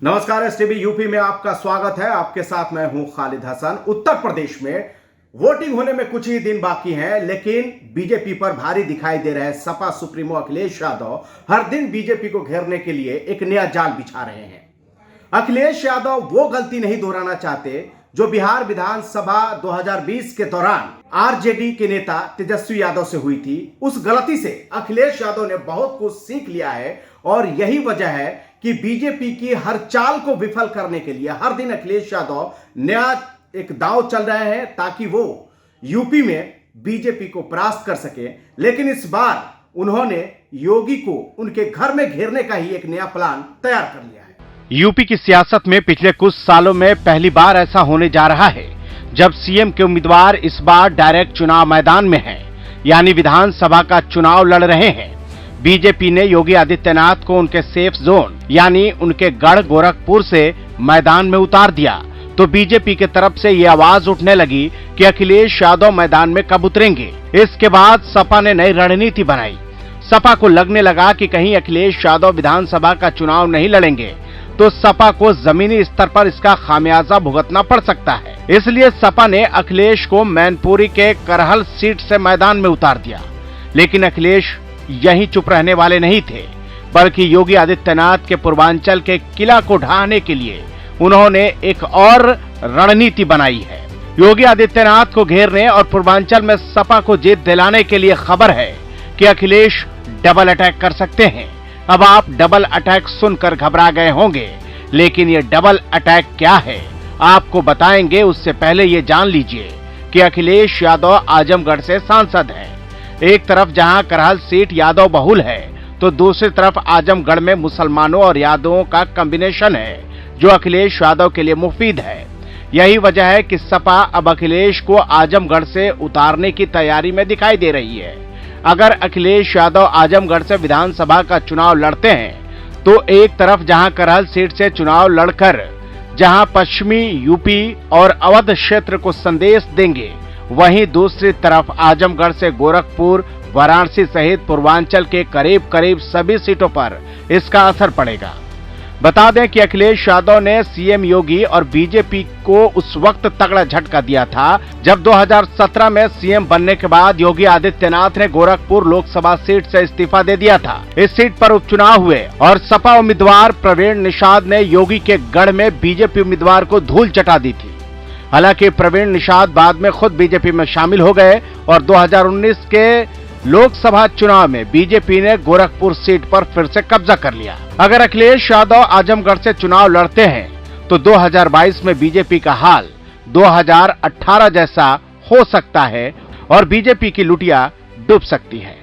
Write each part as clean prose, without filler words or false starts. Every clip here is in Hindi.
नमस्कार, एसटीवी यूपी में आपका स्वागत है। आपके साथ मैं हूं खालिद हसन। उत्तर प्रदेश में वोटिंग होने में कुछ ही दिन बाकी हैं, लेकिन बीजेपी पर भारी दिखाई दे रहे सपा सुप्रीमो अखिलेश यादव हर दिन बीजेपी को घेरने के लिए एक नया जाल बिछा रहे हैं। अखिलेश यादव वो गलती नहीं दोहराना चाहते जो बिहार विधानसभा 2020 के दौरान आरजेडी के नेता तेजस्वी यादव से हुई थी। उस गलती से अखिलेश यादव ने बहुत कुछ सीख लिया है और यही वजह है कि बीजेपी की हर चाल को विफल करने के लिए हर दिन अखिलेश यादव नया एक दांव चल रहे हैं ताकि वो यूपी में बीजेपी को परास्त कर सके। लेकिन इस बार उन्होंने योगी को उनके घर में घेरने का ही एक नया प्लान तैयार कर लिया है। यूपी की सियासत में पिछले कुछ सालों में पहली बार ऐसा होने जा रहा है जब सीएम के उम्मीदवार इस बार डायरेक्ट चुनाव मैदान में हैं, यानी विधानसभा का चुनाव लड़ रहे हैं। बीजेपी ने योगी आदित्यनाथ को उनके सेफ जोन यानी उनके गढ़ गोरखपुर से मैदान में उतार दिया, तो बीजेपी की तरफ से ये आवाज उठने लगी कि अखिलेश यादव मैदान में कब उतरेंगे। इसके बाद सपा ने नई रणनीति बनाई। सपा को लगने लगा कि कहीं अखिलेश यादव विधानसभा का चुनाव नहीं लड़ेंगे तो सपा को जमीनी स्तर पर इसका खामियाजा भुगतना पड़ सकता है। इसलिए सपा ने अखिलेश को मैनपुरी के करहल सीट से मैदान में उतार दिया। लेकिन अखिलेश यहीं चुप रहने वाले नहीं थे, बल्कि योगी आदित्यनाथ के पूर्वांचल के किला को ढहाने के लिए उन्होंने एक और रणनीति बनाई है। योगी आदित्यनाथ को घेरने और पूर्वांचल में सपा को जीत दिलाने के लिए खबर है कि अखिलेश डबल अटैक कर सकते हैं। अब आप डबल अटैक सुनकर घबरा गए होंगे, लेकिन ये डबल अटैक क्या है आपको बताएंगे। उससे पहले ये जान लीजिए कि अखिलेश यादव आजमगढ़ से सांसद हैं। एक तरफ जहां करहल सीट यादव बहुल है तो दूसरी तरफ आजमगढ़ में मुसलमानों और यादवों का कॉम्बिनेशन है जो अखिलेश यादव के लिए मुफीद है। यही वजह है कि सपा अब अखिलेश को आजमगढ़ से उतारने की तैयारी में दिखाई दे रही है। अगर अखिलेश यादव आजमगढ़ से विधानसभा का चुनाव लड़ते हैं तो एक तरफ जहां करहल सीट से चुनाव लड़कर जहां पश्चिमी यूपी और अवध क्षेत्र को संदेश देंगे, वहीं दूसरी तरफ आजमगढ़ से गोरखपुर, वाराणसी सहित पूर्वांचल के करीब करीब सभी सीटों पर इसका असर पड़ेगा। बता दें कि अखिलेश यादव ने सीएम योगी और बीजेपी को उस वक्त तगड़ा झटका दिया था जब 2017 में सीएम बनने के बाद योगी आदित्यनाथ ने गोरखपुर लोकसभा सीट से इस्तीफा दे दिया था। इस सीट पर उपचुनाव हुए और सपा उम्मीदवार प्रवीण निषाद ने योगी के गढ़ में बीजेपी उम्मीदवार को धूल चटा दी थी। हालांकि प्रवीण निषाद बाद में खुद बीजेपी में शामिल हो गए और 2019 के लोकसभा चुनाव में बीजेपी ने गोरखपुर सीट पर फिर से कब्जा कर लिया। अगर अखिलेश यादव आजमगढ़ से चुनाव लड़ते हैं तो 2022 में बीजेपी का हाल 2018 जैसा हो सकता है और बीजेपी की लुटिया डूब सकती है।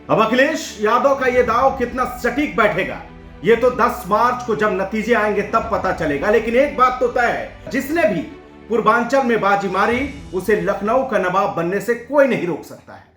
अब अखिलेश यादव का ये दांव कितना सटीक बैठेगा ये तो 10 मार्च को जब नतीजे आएंगे तब पता चलेगा। लेकिन एक बात तो तय है, जिसने भी पूर्वांचल में बाजी मारी उसे लखनऊ का नवाब बनने से कोई नहीं रोक सकता है।